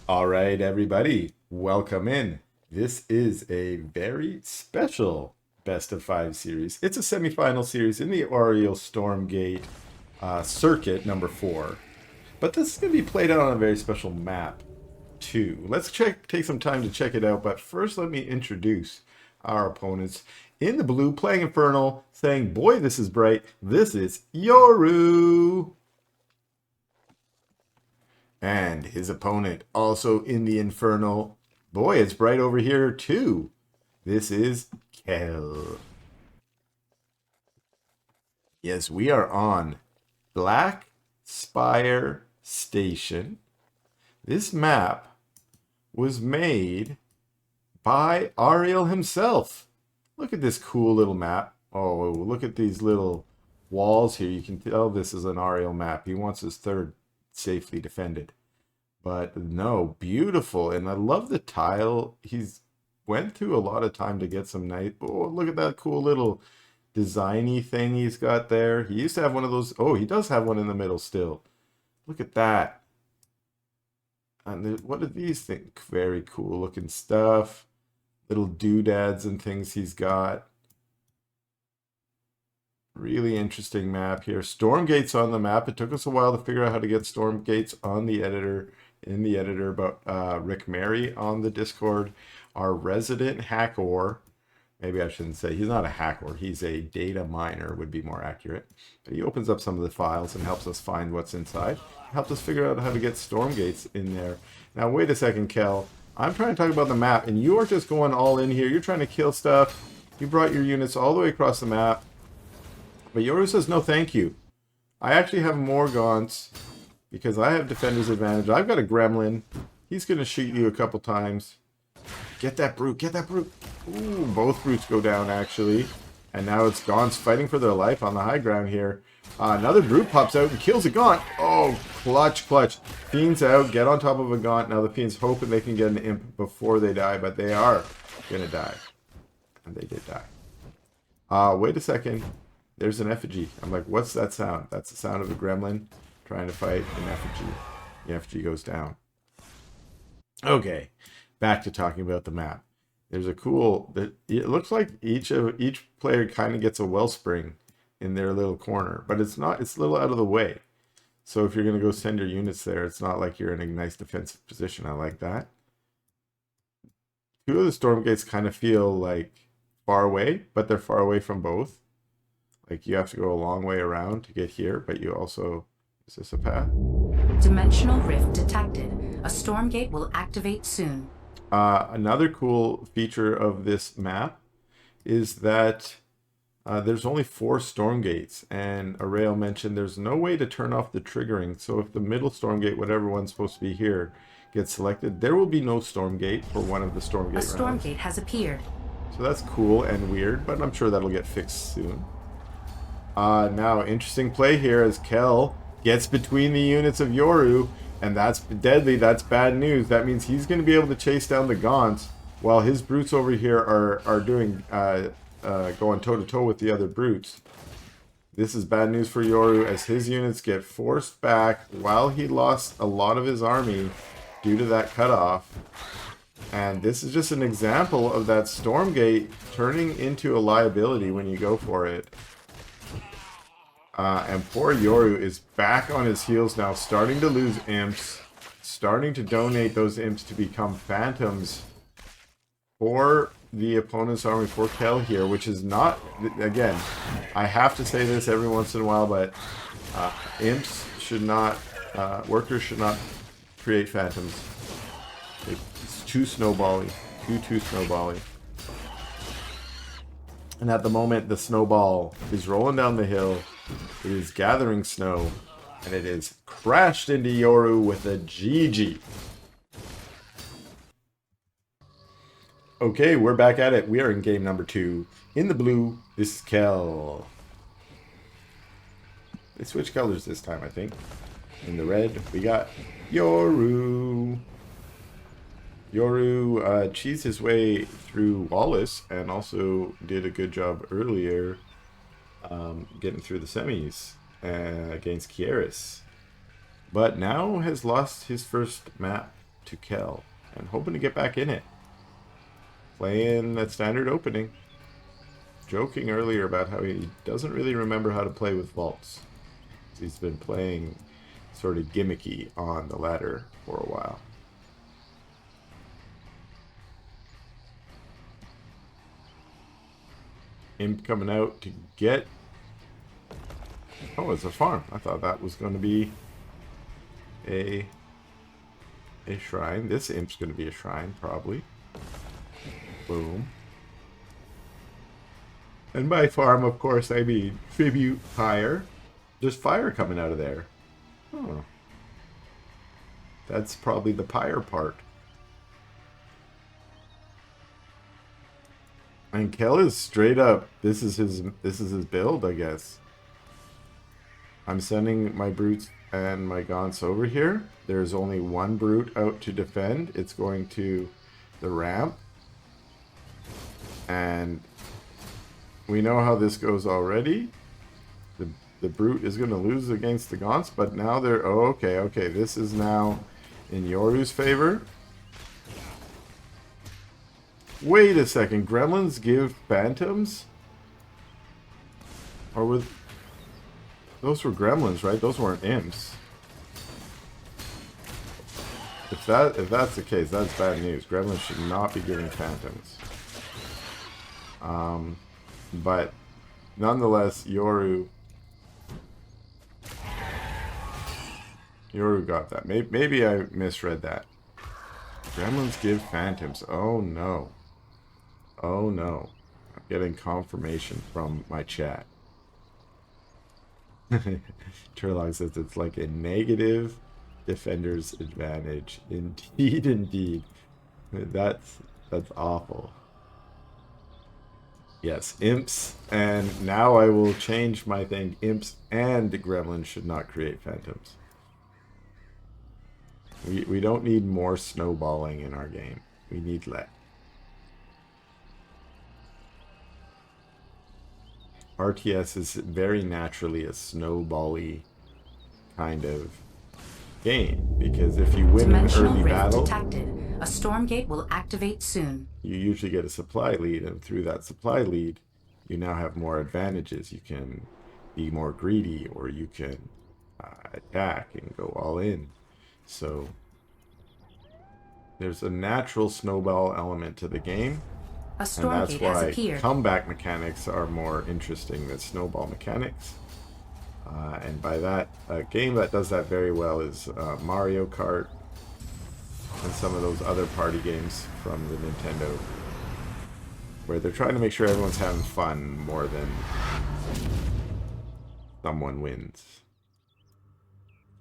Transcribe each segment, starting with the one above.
All right, everybody, welcome in. This is a very special best of five series. It's a semifinal series in the Aureil Stormgate circuit number 4. But this is going to be played out on a very special map, too. Let's take some time to check it out. But first, let me introduce our opponents. In the blue, playing Infernal, saying, boy, this is bright. This is Yoru. And his opponent also in the Infernal. Boy, it's bright over here too. This is Kel. Yes, we are on Black Spire Station. This map was made by Aureil himself. Look at this cool little map. Oh, look at these little walls here. You can tell this is an Aureil map. He wants his third safely defended. But no, beautiful. And I love the tile. He's went through a lot of time to get some nice. Oh, look at that cool little designy thing he's got there. He used to have one of those. Oh, he does have one in the middle still. Look at that. And what are these things? Very cool looking stuff. Little doodads and things he's got. Really interesting map here. Stormgate's on the map. It took us a while to figure out how to get Stormgates on the editor, in the editor, but Rick Mary on the Discord, our resident hacker. Maybe I shouldn't say he's not a hacker. He's a data miner, would be more accurate. But he opens up some of the files and helps us find what's inside. Helps us figure out how to get Stormgates in there. Now, wait a second, Kel. I'm trying to talk about the map, and you're just going all in here. You're trying to kill stuff. You brought your units all the way across the map. But Yoru says, no, thank you. I actually have more gaunts because I have defender's advantage. I've got a gremlin. He's going to shoot you a couple times. Get that brute. Get that brute. Ooh, both brutes go down, actually. And now it's gaunts fighting for their life on the high ground here. Another brute pops out and kills a gaunt. Oh, clutch, clutch. Fiends out. Get on top of a gaunt. Now the fiends hoping they can get an imp before they die, but they are going to die. And they did die. Wait a second. There's an effigy. I'm like, what's that sound? That's the sound of a gremlin trying to fight an effigy. The effigy goes down. Okay, back to talking about the map. There's a cool. It looks like each player kind of gets a wellspring in their little corner, but it's not. It's a little out of the way. So if you're gonna go send your units there, it's not like you're in a nice defensive position. I like that. Two of the Stormgates kind of feel like far away, but they're far away from both. Like you have to go a long way around to get here, but you also... Is this a path? Dimensional rift detected. A Stormgate will activate soon. Another cool feature of this map is that there's only 4 Stormgates, and Aureil mentioned there's no way to turn off the triggering. So if the middle Stormgate, whatever one's supposed to be here, gets selected, there will be no Stormgate for one of the Stormgate rounds. A Stormgate has appeared. So that's cool and weird, but I'm sure that'll get fixed soon. Now, interesting play here as Kel gets between the units of Yoru, and that's deadly. That's bad news. That means he's going to be able to chase down the Gaunts while his brutes over here are doing going toe-to-toe with the other brutes. This is bad news for Yoru as his units get forced back while he lost a lot of his army due to that cutoff. And this is just an example of that Stormgate turning into a liability when you go for it. And poor Yoru is back on his heels now, starting to lose imps, starting to donate those imps to become phantoms for the opponent's army, for Kel here, which is not, again, I have to say this every once in a while, but imps should not, workers should not create phantoms. It's too snowbally, too snowbally. And at the moment, the snowball is rolling down the hill. It is gathering snow, and it is crashed into Yoru with a GG. Okay, we're back at it. We are in game number 2. In the blue, this is Kel. They switched colors this time, I think. In the red, we got Yoru. Yoru cheesed his way through Wallace and also did a good job earlier getting through the semis against Kieris. But now has lost his first map to Kel and hoping to get back in it. Playing that standard opening. Joking earlier about how he doesn't really remember how to play with vaults. He's been playing sort of gimmicky on the ladder for a while. Imp coming out to get... Oh, it's a farm. I thought that was going to be a shrine. This imp's going to be a shrine, probably. Boom. And by farm, of course, I mean tribute fire. There's fire coming out of there. Oh. That's probably the pyre part. And Kel is straight up. This is his build, I guess. I'm sending my brutes and my gaunts over here. There's only one brute out to defend. It's going to the ramp. And we know how this goes already. The brute is going to lose against the gaunts, but now they're... Oh, okay. This is now in Yoru's favor. Wait a second, gremlins give phantoms? Or with... Those were gremlins, right? Those weren't imps. If that's the case, that's bad news. Gremlins should not be giving phantoms. But nonetheless, Yoru got that. Maybe I misread that. Gremlins give phantoms. Oh no. Oh no. I'm getting confirmation from my chat. Turlock says it's like a negative defender's advantage. Indeed, indeed. That's awful. Yes, imps, and now I will change my thing. Imps and gremlins should not create phantoms. We don't need more snowballing in our game. We need less. RTS is very naturally a snowbally kind of game, because if you win an early battle, detected. A Stormgate will activate soon. You usually get a supply lead, and through that supply lead, you now have more advantages. You can be more greedy, or you can attack and go all in. So there's a natural snowball element to the game. A Stormgate has appeared. Comeback mechanics are more interesting than snowball mechanics. And by that, a game that does that very well is Mario Kart and some of those other party games from the Nintendo, where they're trying to make sure everyone's having fun more than someone wins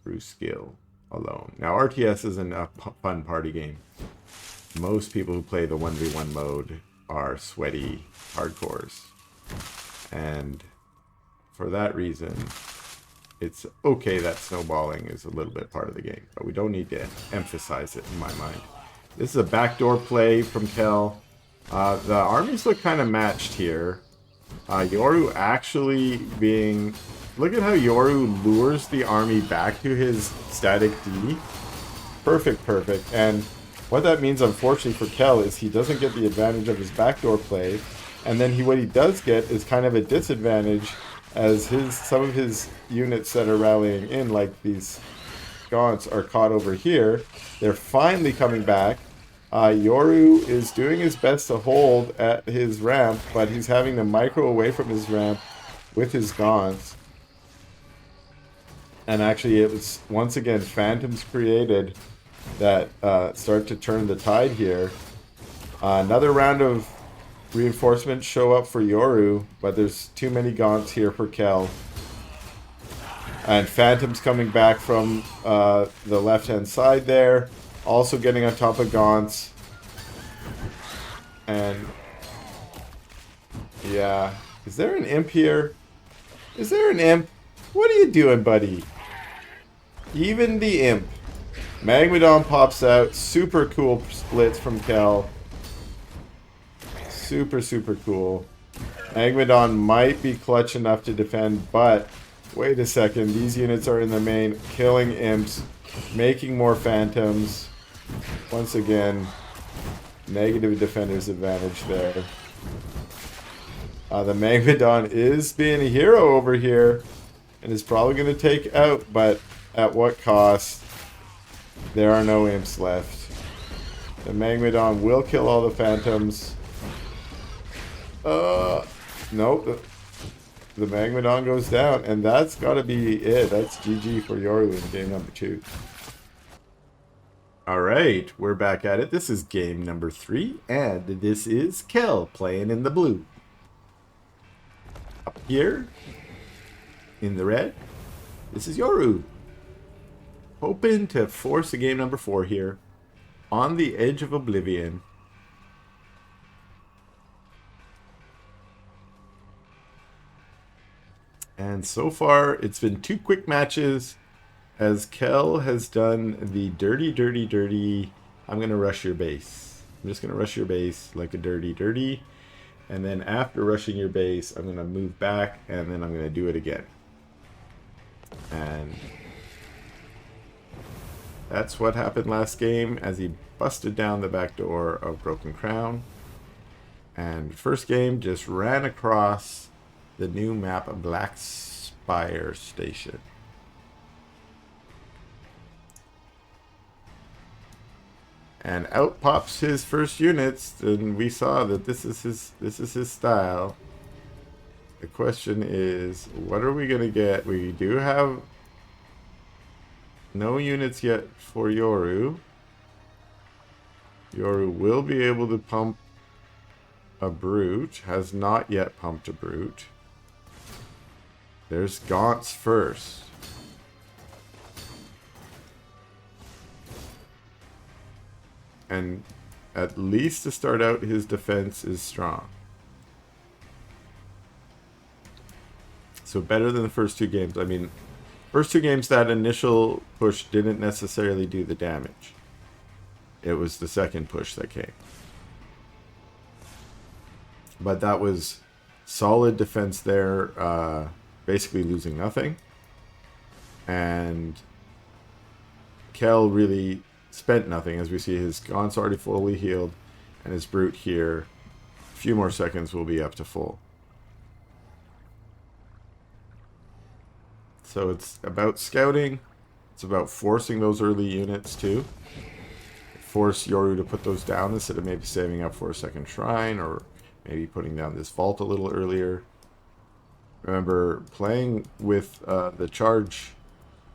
through skill alone. Now, RTS isn't a fun party game. Most people who play the 1v1 mode are sweaty hardcores. And for that reason, it's okay that snowballing is a little bit part of the game, but we don't need to emphasize it in my mind. This is a backdoor play from Kel. The armies look kind of matched here. Yoru actually being... Look at how Yoru lures the army back to his static D. Perfect. And what that means, unfortunately, for Kel is he doesn't get the advantage of his backdoor play. And then what he does get is kind of a disadvantage, as some of his units that are rallying in, like these gaunts, are caught over here. They're finally coming back. Yoru is doing his best to hold at his ramp, but he's having to micro away from his ramp with his gaunts. And actually, it was, once again, phantoms created that start to turn the tide here. Another round of reinforcements show up for Yoru, but there's too many gaunts here for Kel. And phantoms coming back from the left-hand side there, also getting on top of gaunts. And yeah, is there an imp here? Is there an imp? What are you doing, buddy? Even the imp. Magmadon pops out. Super cool splits from Kel. Super cool. Magmadon might be clutch enough to defend, but wait a second. These units are in the main, killing imps, making more phantoms. Once again, negative defender's advantage there. The Magmadon is being a hero over here and is probably going to take out, but at what cost? There are no imps left. The Magmadon will kill all the phantoms. Nope. The Magmadon goes down, and that's got to be it. That's GG for Yoru in game number 2. Alright, we're back at it. This is game number 3, and this is Kel playing in the blue. Up here, in the red, this is Yoru. Hoping to force a game number 4 here. On the edge of oblivion. And so far, it's been 2 quick matches. As Kel has done the dirty, I'm going to rush your base. I'm just going to rush your base like a dirty. And then after rushing your base, I'm going to move back, and then I'm going to do it again. And that's what happened last game as he busted down the back door of Broken Crown. And first game just ran across the new map of Black Spire Station. And out pops his first units, and we saw that this is his style. The question is, what are we gonna get? We do have no units yet for Yoru. Yoru will be able to pump a brute. Has not yet pumped a brute. There's Gaunts first. And at least to start out, his defense is strong. So better than the first 2 games. I mean, first 2 games, that initial push didn't necessarily do the damage. It was the second push that came. But that was solid defense there, basically losing nothing. And Kel really spent nothing, as we see his Gaunt's already fully healed, and his brute here, a few more seconds will be up to full. So it's about scouting, it's about forcing those early units too. Force Yoru to put those down instead of maybe saving up for a second shrine, or maybe putting down this vault a little earlier. Remember, playing with the charge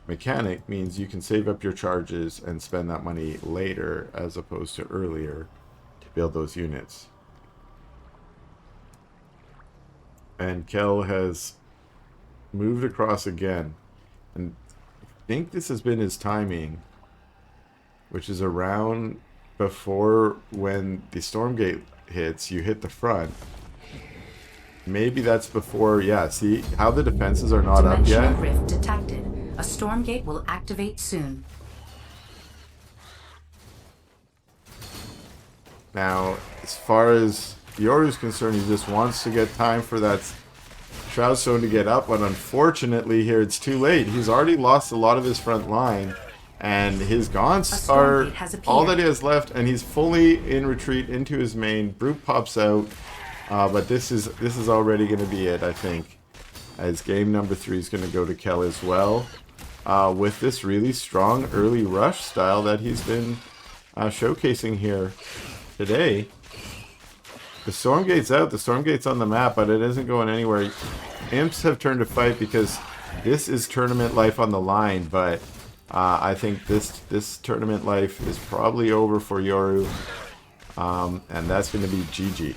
mechanic means you can save up your charges and spend that money later as opposed to earlier to build those units. And Kel has moved across again, and I think this has been his timing, which is around before when the Stormgate hits, you hit the front. Maybe that's before, yeah, see how the defenses are not up yet? Dimensional rift detected. A Stormgate will activate soon. Now, as far as Yoru's concerned, he just wants to get time for that Shroud Stone to get up, but unfortunately here it's too late. He's already lost a lot of his front line, and his Gaunts are all that he has left, and he's fully in retreat into his main. Brute pops out, but this is already going to be it, I think, as game number 3 is going to go to Kel as well, with this really strong early rush style that he's been showcasing here today. The Stormgate's out, the Stormgate's on the map, but it isn't going anywhere. Imps have turned to fight because this is tournament life on the line, but I think this tournament life is probably over for Yoru, and that's going to be GG.